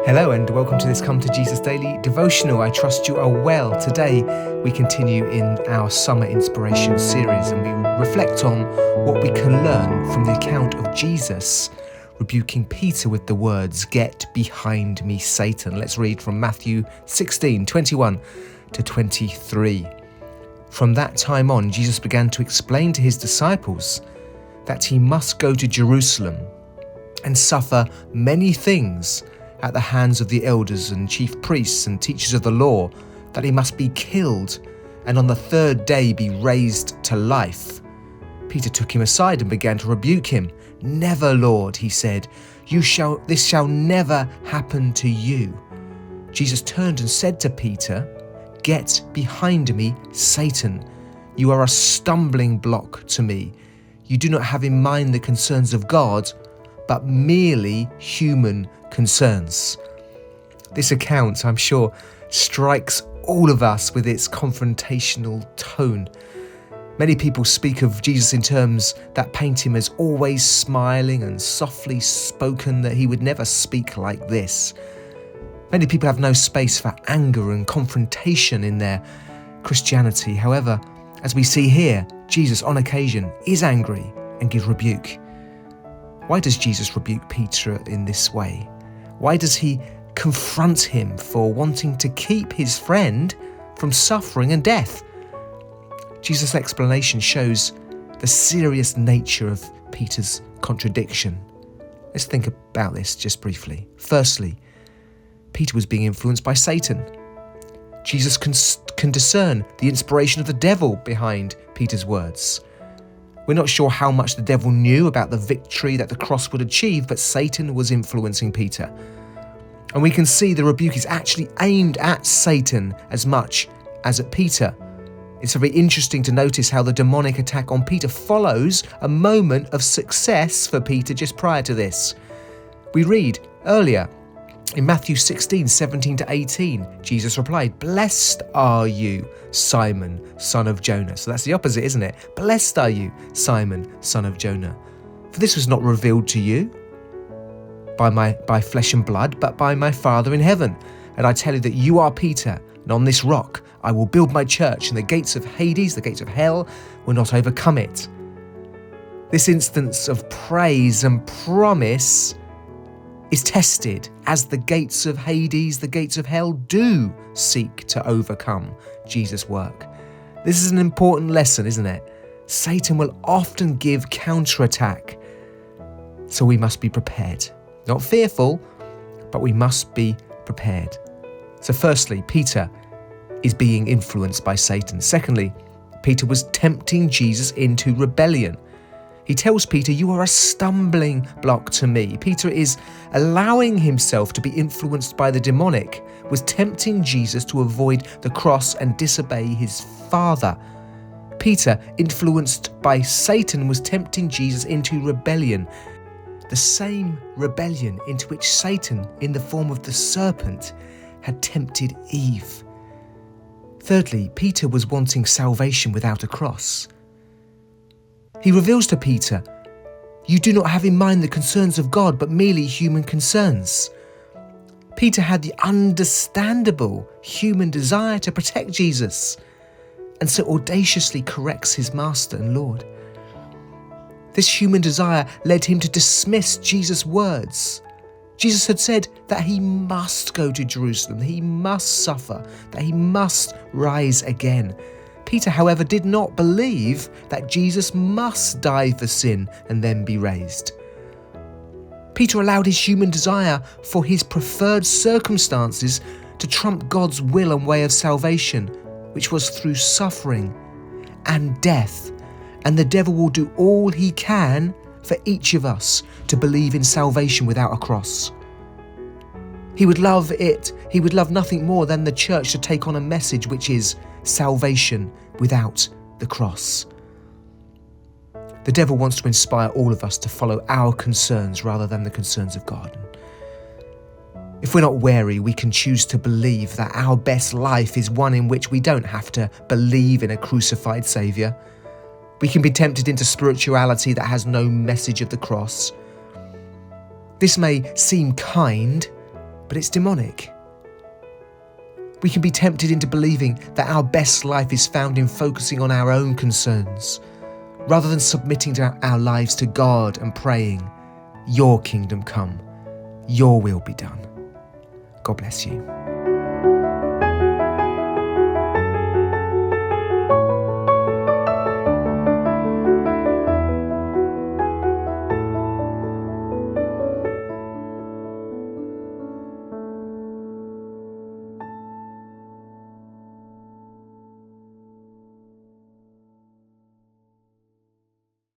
Hello and welcome to this Come to Jesus Daily Devotional. I trust you are well. Today we continue in our Summer Inspiration series and we reflect on what we can learn from the account of Jesus rebuking Peter with the words, "Get behind me, Satan." Let's read from Matthew 16:21 to 23. From that time on, Jesus began to explain to his disciples that he must go to Jerusalem and suffer many things at the hands of the elders and chief priests and teachers of the law, that he must be killed and on the third day be raised to life. Peter took him aside and began to rebuke him. "Never, Lord," he said, this shall never happen to you." Jesus turned and said to Peter, "Get behind me, Satan. You are a stumbling block to me. You do not have in mind the concerns of God, but merely human concerns." This account, I'm sure, strikes all of us with its confrontational tone. Many people speak of Jesus in terms that paint him as always smiling and softly spoken, that he would never speak like this. Many people have no space for anger and confrontation in their Christianity. However, as we see here, Jesus on occasion is angry and gives rebuke. Why does Jesus rebuke Peter in this way? Why does he confront him for wanting to keep his friend from suffering and death? Jesus' explanation shows the serious nature of Peter's contradiction. Let's think about this just briefly. Firstly, Peter was being influenced by Satan. Jesus can discern the inspiration of the devil behind Peter's words. We're not sure how much the devil knew about the victory that the cross would achieve, but Satan was influencing Peter. And we can see the rebuke is actually aimed at Satan as much as at Peter. It's very interesting to notice how the demonic attack on Peter follows a moment of success for Peter just prior to this. We read earlier in Matthew 16:17 to 18, Jesus replied, "Blessed are you, Simon, son of Jonah." So that's the opposite, isn't it? "Blessed are you, Simon, son of Jonah. For this was not revealed to you by flesh and blood, but by my Father in heaven. And I tell you that you are Peter, and on this rock I will build my church, and the gates of Hades, the gates of hell, will not overcome it." This instance of praise and promise is tested as the gates of Hades, the gates of hell, do seek to overcome Jesus' work. This is an important lesson, isn't it? Satan will often give counterattack, so we must be prepared. Not fearful, but we must be prepared. So firstly, Peter is being influenced by Satan. Secondly, Peter was tempting Jesus into rebellion. He tells Peter, "You are a stumbling block to me." Peter is allowing himself to be influenced by the demonic, was tempting Jesus to avoid the cross and disobey his Father. Peter, influenced by Satan, was tempting Jesus into rebellion, the same rebellion into which Satan, in the form of the serpent, had tempted Eve. Thirdly, Peter was wanting salvation without a cross. He reveals to Peter, "You do not have in mind the concerns of God, but merely human concerns." Peter had the understandable human desire to protect Jesus, and so audaciously corrects his Master and Lord. This human desire led him to dismiss Jesus' words. Jesus had said that he must go to Jerusalem, that he must suffer, that he must rise again. Peter, however, did not believe that Jesus must die for sin and then be raised. Peter allowed his human desire for his preferred circumstances to trump God's will and way of salvation, which was through suffering and death. And the devil will do all he can for each of us to believe in salvation without a cross. He would love nothing more than the church to take on a message which is salvation without the cross. The devil wants to inspire all of us to follow our concerns rather than the concerns of God. If we're not wary, we can choose to believe that our best life is one in which we don't have to believe in a crucified Saviour. We can be tempted into spirituality that has no message of the cross. This may seem kind, but it's demonic. We can be tempted into believing that our best life is found in focusing on our own concerns, rather than submitting our lives to God and praying, "Your kingdom come, your will be done." God bless you.